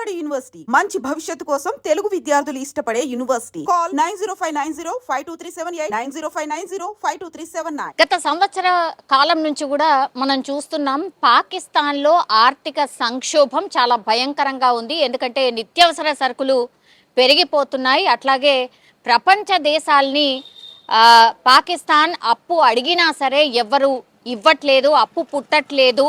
Vijayawada university మంచి భవిష్యత్తు కోసం తెలుగు విద్యార్థులు ఇష్టపడే యూనివర్సిటీ. కాల్ 9059052378 9059052379. గత సంవత్సర కాలం నుంచి కూడా మనం చూస్తున్నాం పాకిస్తాన్ లో ఆర్థిక సంక్షోభం చాలా భయంకరంగా ఉంది. ఎందుకంటే నిత్యావసర సరుకులు పెరిగిపోతున్నాయి. అట్లాగే ప్రపంచ దేశాల్ని పాకిస్తాన్ అప్పు అడిగినా సరే ఎవరు ఇవ్వట్లేదు, అప్పు పుట్టట్లేదు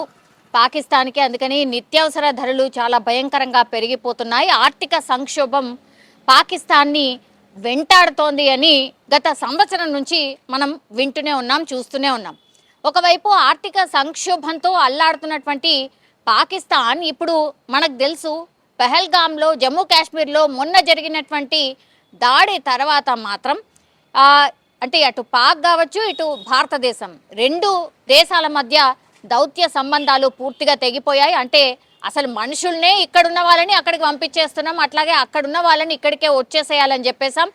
పాకిస్తాన్కి. అందుకని నిత్యావసర ధరలు చాలా భయంకరంగా పెరిగిపోతున్నాయి. ఆర్థిక సంక్షోభం పాకిస్తాన్ని వెంటాడుతోంది అని గత సంవత్సరం నుంచి మనం వింటూనే ఉన్నాం, చూస్తూనే ఉన్నాం. ఒకవైపు ఆర్థిక సంక్షోభంతో అల్లాడుతున్నటువంటి పాకిస్తాన్ ఇప్పుడు మనకు తెలుసు పెహల్గాంలో జమ్మూ కాశ్మీర్లో మొన్న జరిగినటువంటి దాడి తర్వాత మాత్రం అంటే అటు పాక్ కావచ్చు ఇటు భారతదేశం రెండు దేశాల మధ్య దౌత్య సంబంధాలు పూర్తిగా తెగిపోయాయి. అంటే అసలు మనుషుల్నే ఇక్కడున్న వాళ్ళని అక్కడికి పంపించేస్తున్నాం, అట్లాగే అక్కడున్న వాళ్ళని ఇక్కడికే వచ్చేసేయాలని చెప్పేసాం.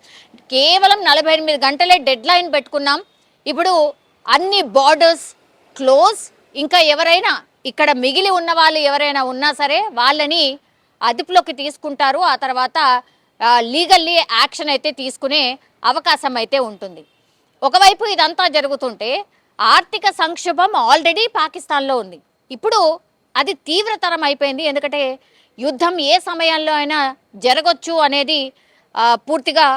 కేవలం 48 గంటలే డెడ్ లైన్ పెట్టుకున్నాం. ఇప్పుడు అన్ని బార్డర్స్ క్లోజ్. ఇంకా ఎవరైనా ఇక్కడ మిగిలి ఉన్న వాళ్ళు ఎవరైనా ఉన్నా సరే వాళ్ళని అదుపులోకి తీసుకుంటారు. ఆ తర్వాత లీగల్లీ యాక్షన్ అయితే తీసుకునే అవకాశం అయితే ఉంటుంది. ఒకవైపు ఇదంతా జరుగుతుంటే ఆర్థిక సంక్షోభం ఆల్రెడీ పాకిస్తాన్లో ఉంది. ఇప్పుడు అది తీవ్రతరం అయిపోయింది. ఎందుకంటే యుద్ధం ఏ సమయంలో అయినా జరగొచ్చు అనేది పూర్తిగా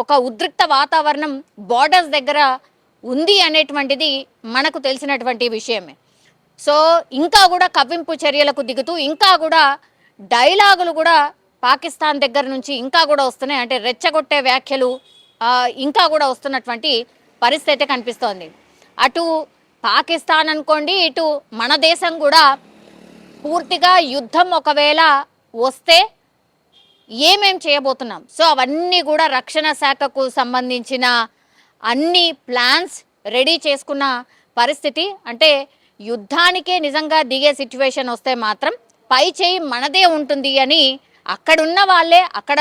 ఒక ఉద్రిక్త వాతావరణం బార్డర్స్ దగ్గర ఉంది అనేటువంటిది మనకు తెలిసినటువంటి విషయమే. సో ఇంకా కూడా కవ్వింపు చర్యలకు దిగుతూ ఇంకా కూడా డైలాగులు కూడా పాకిస్తాన్ దగ్గర నుంచి ఇంకా కూడా వస్తున్నాయి. అంటే రెచ్చగొట్టే వ్యాఖ్యలు ఇంకా కూడా వస్తున్నటువంటి పరిస్థితి కనిపిస్తోంది. అటు పాకిస్తాన్ అనుకోండి, ఇటు మన దేశం కూడా పూర్తిగా యుద్ధం ఒకవేళ వస్తే ఏమేం చేయబోతున్నాం, సో అవన్నీ కూడా రక్షణ శాఖకు సంబంధించిన అన్ని ప్లాన్స్ రెడీ చేసుకున్న పరిస్థితి. అంటే యుద్ధానికే నిజంగా దిగే సిచ్యువేషన్ వస్తే మాత్రం పై చేయి మనదే ఉంటుంది అని అక్కడున్న వాళ్ళే, అక్కడ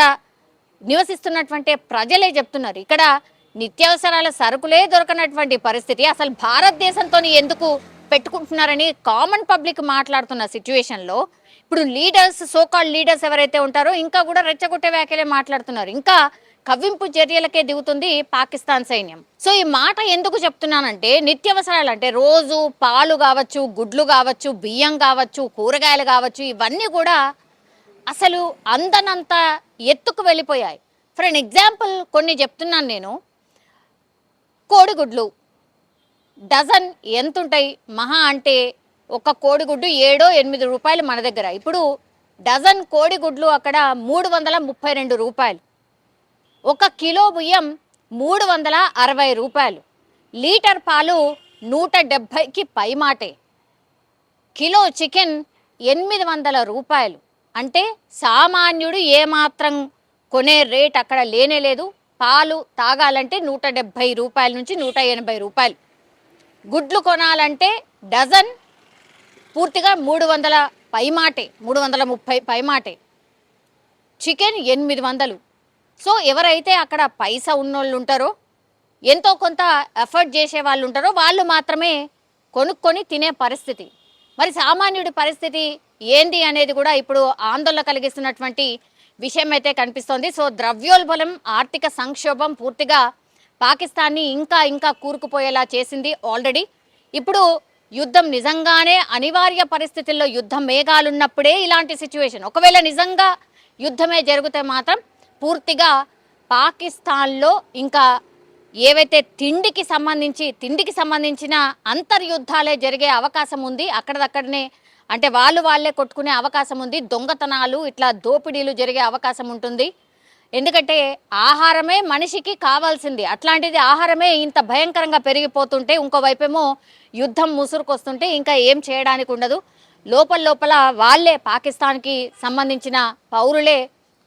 నివసిస్తున్నటువంటి ప్రజలే చెప్తున్నారు. ఇక్కడ నిత్యావసరాల సరుకులే దొరకనటువంటి పరిస్థితి, అసలు భారతదేశంతో ఎందుకు పెట్టుకుంటున్నారని కామన్ పబ్లిక్ మాట్లాడుతున్న సిచ్యువేషన్లో ఇప్పుడు లీడర్స్, సోకాల్డ్ లీడర్స్ ఎవరైతే ఉంటారో ఇంకా కూడా రెచ్చగొట్టే వ్యాఖ్యలే మాట్లాడుతున్నారు. ఇంకా కవ్వింపు చర్యలకే దిగుతుంది పాకిస్తాన్ సైన్యం. సో ఈ మాట ఎందుకు చెప్తున్నానంటే నిత్యావసరాలు అంటే రోజు పాలు కావచ్చు, గుడ్లు కావచ్చు, బియ్యం కావచ్చు, కూరగాయలు కావచ్చు, ఇవన్నీ కూడా అసలు అందనంత ఎత్తుకు వెళ్ళిపోయాయి. ఫర్ ఎన్ ఎగ్జాంపుల్ కొన్ని చెప్తున్నాను నేను. కోడిగుడ్లు డజన్ ఎంత ఉంటాయి? మహా అంటే ఒక కోడిగుడ్డు 7-8 రూపాయలు మన దగ్గర. ఇప్పుడు డజన్ కోడిగుడ్లు అక్కడ 332 రూపాయలు. 1 కిలో బియ్యం 360 రూపాయలు. లీటర్ పాలు 170కి పైమాటే. కిలో చికెన్ 800 రూపాయలు. అంటే సామాన్యుడు ఏమాత్రం కొనే రేట్ అక్కడ లేనే లేదు. పాలు తాగాలంటే 170 రూపాయల నుంచి 180 రూపాయలు. గుడ్లు కొనాలంటే డజన్ పూర్తిగా 300 పైమాటే, 330 పైమాటే. చికెన్ 800. సో ఎవరైతే అక్కడ పైసా ఉన్నోళ్ళు ఉంటారో, ఎంతో కొంత ఎఫర్ట్ చేసే వాళ్ళు ఉంటారో వాళ్ళు మాత్రమే కొనుక్కొని తినే పరిస్థితి. మరి సామాన్యుడి పరిస్థితి ఏంది అనేది కూడా ఇప్పుడు ఆందోళన కలిగిస్తున్నటువంటి విషయం అయితే కనిపిస్తోంది. సో ద్రవ్యోల్బణం, ఆర్థిక సంక్షోభం పూర్తిగా పాకిస్తాన్ని ఇంకా ఇంకా కూరుకుపోయేలా చేసింది ఆల్రెడీ. ఇప్పుడు యుద్ధం నిజంగానే అనివార్య పరిస్థితుల్లో యుద్ధం మేఘాలున్నప్పుడే ఇలాంటి సిచ్యువేషన్. ఒకవేళ నిజంగా యుద్ధమే జరిగితే మాత్రం పూర్తిగా పాకిస్తాన్లో ఇంకా ఏవైతే తిండికి సంబంధించిన అంతర్యుద్ధాలే జరిగే అవకాశం ఉంది. అక్కడనే అంటే వాళ్ళే కొట్టుకునే అవకాశం ఉంది. దొంగతనాలు, ఇట్లా దోపిడీలు జరిగే అవకాశం ఉంటుంది. ఎందుకంటే ఆహారమే మనిషికి కావాల్సింది. అట్లాంటిది ఆహారమే ఇంత భయంకరంగా పెరిగిపోతుంటే, ఇంకోవైపేమో యుద్ధం ముసురుకొస్తుంటే ఇంకా ఏం చేయడానికి ఉండదు. లోపల వాళ్ళే పాకిస్తాన్కి సంబంధించిన పౌరులే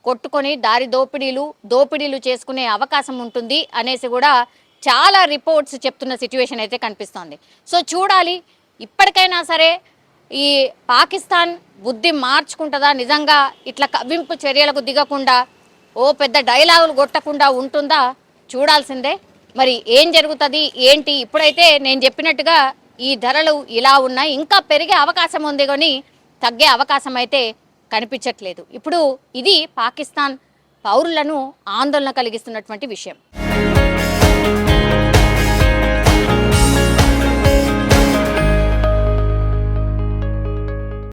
కొట్టుకొని దారి దోపిడీలు చేసుకునే అవకాశం ఉంటుంది అనేసి కూడా చాలా రిపోర్ట్స్ చెప్తున్న సిచ్యువేషన్ అయితే కనిపిస్తోంది. సో చూడాలి, ఇప్పటికైనా సరే ఈ పాకిస్తాన్ బుద్ధి మార్చుకుంటుందా, నిజంగా ఇట్లా కవ్వింపు చర్యలకు దిగకుండా పెద్ద డైలాగులు కొట్టకుండా ఉంటుందా చూడాల్సిందే. మరి ఏం జరుగుతుంది ఏంటి? ఇప్పుడైతే నేను చెప్పినట్టుగా ఈ ధరలు ఇలా ఉన్నాయి, ఇంకా పెరిగే అవకాశం ఉంది కానీ తగ్గే అవకాశం అయితే కనిపించట్లేదు. ఇప్పుడు ఇది పాకిస్తాన్ పౌరులను ఆందోళన కలిగిస్తున్నటువంటి విషయం.